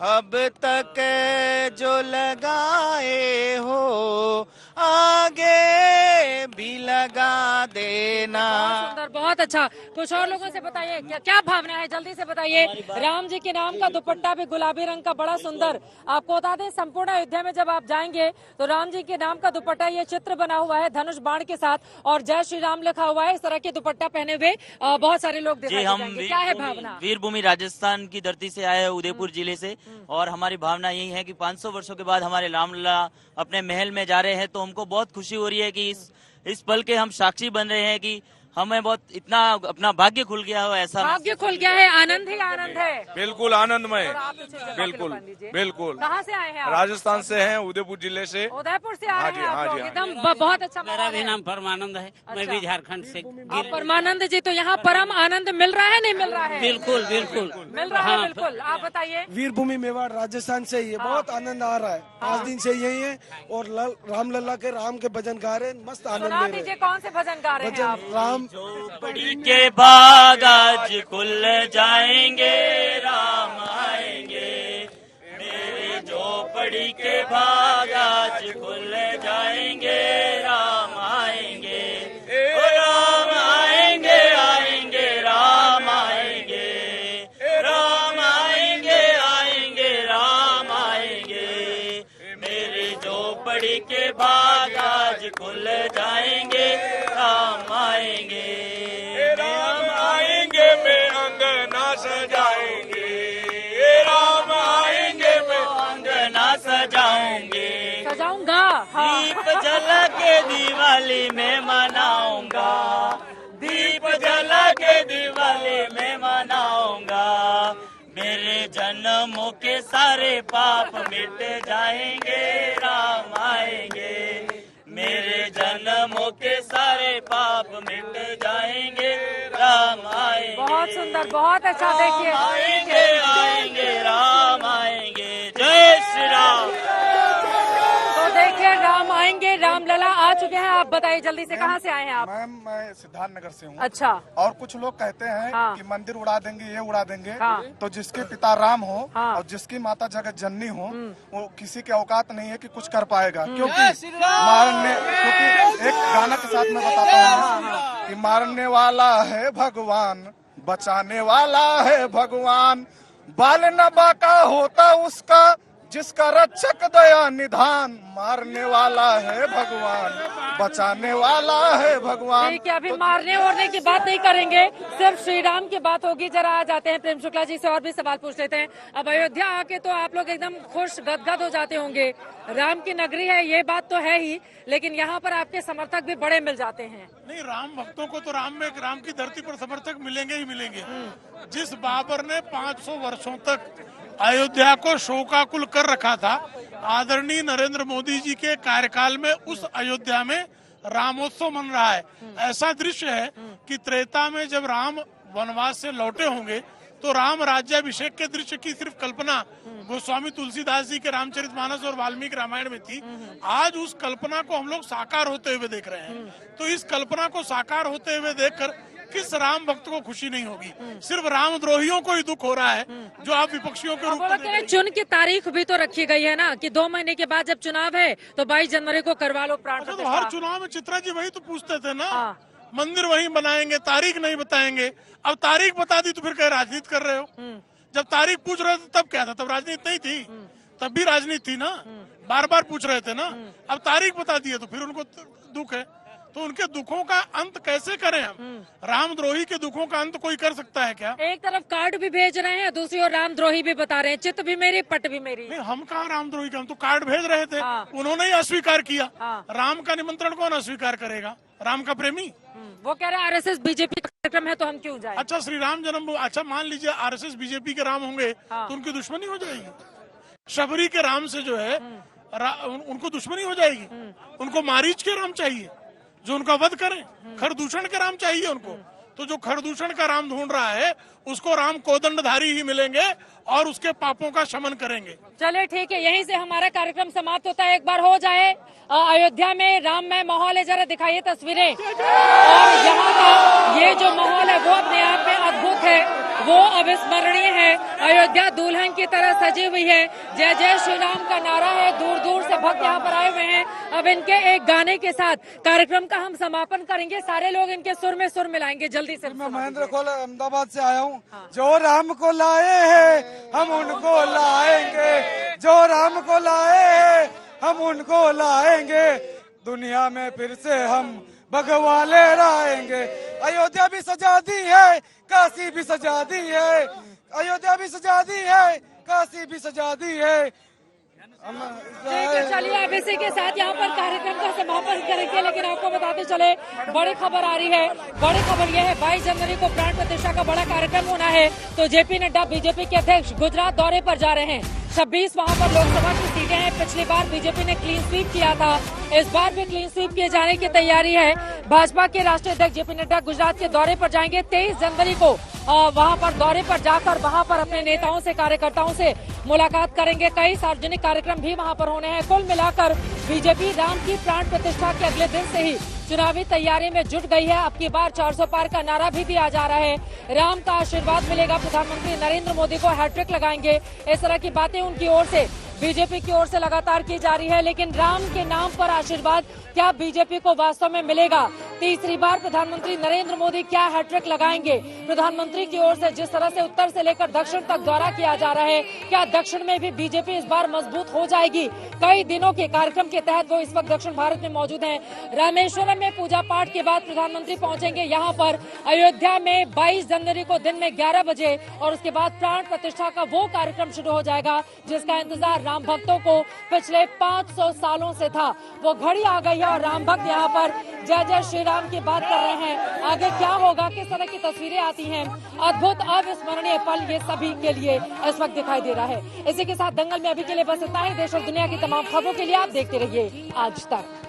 अब तक जो लगाए हो आगे भी लगा देना। बहुत सुंदर, बहुत अच्छा। कुछ और लोगों से बताइए क्या क्या भावना है, जल्दी से बताइए। राम जी के नाम का दुपट्टा भी गुलाबी रंग का, बड़ा सुंदर। आपको बता दें संपूर्ण अयोध्या में जब आप जाएंगे तो राम जी के नाम का दुपट्टा, ये चित्र बना हुआ है धनुष बाण के साथ और जय श्री राम लिखा हुआ है। इस तरह के दुपट्टा पहने हुए बहुत सारे लोग दिखाई देंगे। क्या है भावना? वीरभूमि राजस्थान की धरती से आए हैं, उदयपुर जिले से, और हमारी भावना यही है कि 500 वर्षों के बाद हमारे रामलला अपने महल में जा रहे हैं, तो हमको बहुत खुशी हो रही है कि इस पल के हम साक्षी बन रहे हैं कि हमें बहुत इतना अपना भाग्य खुल गया हो, ऐसा भाग्य खुल गया है। आनंद ही आनंद है, बिल्कुल आनंदमय, बिल्कुल बिल्कुल। कहाँ से आए हैं आप? राजस्थान से हैं, उदयपुर जिले से। उदयपुर से आए हैं आप लोग, एकदम बहुत अच्छा। मेरा भी नाम परमानंद है, मैं भी झारखंड से। परमानंद जी, तो यहाँ परम आनंद मिल रहा है, नहीं मिल रहा है? बिल्कुल बिल्कुल मिल रहा है, बिल्कुल। आप बताइए। वीरभूमि मेवाड़ राजस्थान से ही है, बहुत आनंद आ रहा है। 5 दिन से यही है और रामलला के राम के भजन गा रहे हैं, मस्त आनंद ले रहे हैं। कौन से भजन गा रहे हैं आप? राम के भाग आज खुल जाएंगे, राम आएंगे, मेरी झोपड़ी के भाग आज खुल जाएंगे, राम आएंगे, राम आएंगे, आएंगे राम आएंगे, राम आएंगे, आएंगे राम आएंगे, मेरी झोपड़ी के भाग आज खुल जाएंगे, राम आएंगे, सजाएंगे, राम आएंगे, मैं अंगना सजाऊंगे, सजाऊंगा। दीप जला के दिवाली में मनाऊंगा, दीप जला के दिवाली में मनाऊंगा, मेरे जन्मों के सारे पाप मिट जाएंगे, राम आएंगे, मेरे जन्मों के सारे पाप मिट जाएंगे, राम आएंगे। बहुत सुंदर, बहुत अच्छा। देखिए, आएंगे, आएंगे राम आएंगे, जय श्री राम। तो देखिए राम आएंगे, रामलला आ चुके हैं। आप बताइए जल्दी से, कहाँ से आए हैं आप? मैम मैं सिद्धार्थ नगर से हूँ। अच्छा। और कुछ लोग कहते हैं कि मंदिर उड़ा देंगे, ये उड़ा देंगे। तो जिसके पिता राम हो और जिसकी माता जगत जननी हो, वो किसी के औकात नहीं है कि कुछ कर पाएगा, क्योंकि एक गाना के साथ मैं बताता हूँ कि मारने वाला है भगवान, बचाने वाला है भगवान, बाल न बाका होता उसका, जिसका रक्षक दया निधान, मारने वाला है भगवान, बचाने वाला है भगवान। ठीक है, अभी मारने ओरने की बात नहीं करेंगे, सिर्फ श्री राम की बात होगी। जरा आ जाते हैं प्रेम शुक्ला जी से और भी सवाल पूछ लेते हैं। अब अयोध्या आके तो आप लोग एकदम खुश गदगद हो जाते होंगे, राम की नगरी है, ये बात तो है ही, लेकिन यहाँ पर आपके समर्थक भी बड़े मिल जाते हैं। नहीं, राम भक्तों को तो राम की धरती पर समर्थक मिलेंगे ही मिलेंगे। जिस बाबर ने 500 वर्षों तक अयोध्या को शोकाकुल कर रखा था, आदरणीय नरेंद्र मोदी जी के कार्यकाल में उस अयोध्या में रामोत्सव मन रहा है। ऐसा दृश्य है कि त्रेता में जब राम वनवास से लौटे होंगे तो राम राज्याभिषेक के दृश्य की सिर्फ कल्पना गोस्वामी तुलसीदास जी के रामचरितमानस और वाल्मीकि रामायण में थी। आज उस कल्पना को हम लोग साकार होते हुए देख रहे हैं। तो इस कल्पना को साकार होते हुए देखकर किस राम भक्त को खुशी नहीं होगी? सिर्फ रामद्रोहियों को ही दुख हो रहा है, जो आप विपक्षियों के रूप में। चुन की तारीख भी तो रखी गई है ना कि 2 महीने के बाद जब चुनाव है तो 22 जनवरी को करवा लो प्राण प्रतिष्ठा। तो हर चुनाव में चित्रा जी वही तो पूछते थे ना, मंदिर वही बनाएंगे, तारीख नहीं बताएंगे। अब तारीख बता दी तो फिर कहीं राजनीति कर रहे हो। जब तारीख पूछ रहे थे तब क्या था? तब राजनीति नहीं थी, तब भी राजनीति थी ना, बार बार पूछ रहे थे ना। अब तारीख बता दी है तो फिर उनको दुख है, तो उनके दुखों का अंत कैसे करें हम? रामद्रोही के दुखों का अंत कोई कर सकता है क्या? एक तरफ कार्ड भी भेज रहे हैं, दूसरी ओर रामद्रोही भी बता रहे हैं, चित्त भी मेरी पट भी मेरी। नहीं, हम कहाँ रामद्रोही का, हम तो कार्ड भेज रहे थे। उन्होंने ही अस्वीकार किया। राम का निमंत्रण कौन अस्वीकार करेगा? राम का प्रेमी वो कह रहे हैं आरएसएस बीजेपी का कार्यक्रम है तो हम क्यों जाएं? अच्छा, श्री राम जन्म, अच्छा मान लीजिए आरएसएस बीजेपी के राम होंगे तो उनकी दुश्मनी हो जाएगी। शबरी के राम से जो है उनको दुश्मनी हो जाएगी। उनको मारीच के राम चाहिए जो उनका वध करें, खरदूषण के राम चाहिए उनको। तो जो खरदूषण का राम ढूंढ रहा है उसको राम कोदंडधारी ही मिलेंगे और उसके पापों का शमन करेंगे। चलिए ठीक है, यहीं से हमारा कार्यक्रम समाप्त होता है। एक बार हो जाए अयोध्या में राममय माहौल है, जरा दिखाइए तस्वीरें। और यहाँ का ये जो माहौल है वो अपने आप में अद्भुत है। वो अविस्मरणीय है। अयोध्या दुल्हन की तरह सजी हुई है। जय जय श्री राम का नारा है। दूर दूर से भक्त यहाँ पर आए हुए हैं। अब इनके एक गाने के साथ कार्यक्रम का हम समापन करेंगे। सारे लोग इनके सुर में सुर मिलाएंगे। जल्दी से। मैं महेंद्र खोल अहमदाबाद से आया हूँ। जो राम को लाए हैं हम उनको लाएंगे, जो राम को लाए हैं हम उनको लाएंगे, दुनिया में फिर से हम भगवा लहराएंगे। अयोध्या भी सजा दी है, काशी भी सजा दी है, अयोध्या भी सजा दी है, काशी भी सजा दी है। चलिए अब इसी के साथ यहाँ पर कार्यक्रम का समापन करेंगे, लेकिन आपको बताते चले बड़ी खबर आ रही है। बड़ी खबर यह है 22 जनवरी को प्राण प्रतिष्ठा का बड़ा कार्यक्रम होना है। तो जेपी नड्डा बीजेपी के अध्यक्ष गुजरात दौरे पर जा रहे हैं। 26 वहाँ पर लोकसभा की सीटें हैं। पिछली बार बीजेपी ने क्लीन स्वीप किया था, इस बार भी क्लीन स्वीप किए जाने की तैयारी है। भाजपा के राष्ट्रीय अध्यक्ष जेपी नड्डा गुजरात के दौरे पर जाएंगे। 23 जनवरी को वहाँ पर दौरे पर जाकर वहाँ पर अपने नेताओं से, कार्यकर्ताओं से मुलाकात करेंगे। कई सार्वजनिक कार्यक्रम भी वहाँ पर होने हैं। कुल मिलाकर बीजेपी राम की प्राण प्रतिष्ठा के अगले दिन से ही चुनावी तैयारी में जुट गई है। अब की बार 400 पार का नारा भी दिया जा रहा है। राम का आशीर्वाद मिलेगा, प्रधानमंत्री नरेंद्र मोदी को हैट्रिक लगाएंगे, इस तरह की बातें उनकी ओर से, बीजेपी की ओर से लगातार की जा रही है। लेकिन राम के नाम पर आशीर्वाद क्या बीजेपी को वास्तव में मिलेगा? तीसरी बार प्रधानमंत्री नरेंद्र मोदी क्या हैट्रिक लगाएंगे? प्रधानमंत्री की ओर से जिस तरह से उत्तर से लेकर दक्षिण तक दौरा किया जा रहा है, क्या दक्षिण में भी बीजेपी इस बार मजबूत हो जाएगी? कई दिनों के कार्यक्रम के तहत वो इस वक्त दक्षिण भारत में मौजूद हैं। रामेश्वरम में पूजा पाठ के बाद प्रधानमंत्री पहुंचेंगे यहाँ पर अयोध्या में 22 जनवरी को दिन में 11 बजे, और उसके बाद प्राण प्रतिष्ठा का वो कार्यक्रम शुरू हो जाएगा जिसका इंतजार राम भक्तों को पिछले 500 सालों से था। वो घड़ी आ गई है और राम भक्त यहाँ पर जय जय श्री राम की बात कर रहे हैं। आगे क्या होगा, किस तरह की तस्वीरें आती हैं, अद्भुत अविस्मरणीय पल ये सभी के लिए इस वक्त दिखाई दे रहा है। इसी के साथ दंगल में अभी के लिए बस इतना ही। देश और दुनिया की तमाम खबरों के लिए आप देखते रहिए आज तक।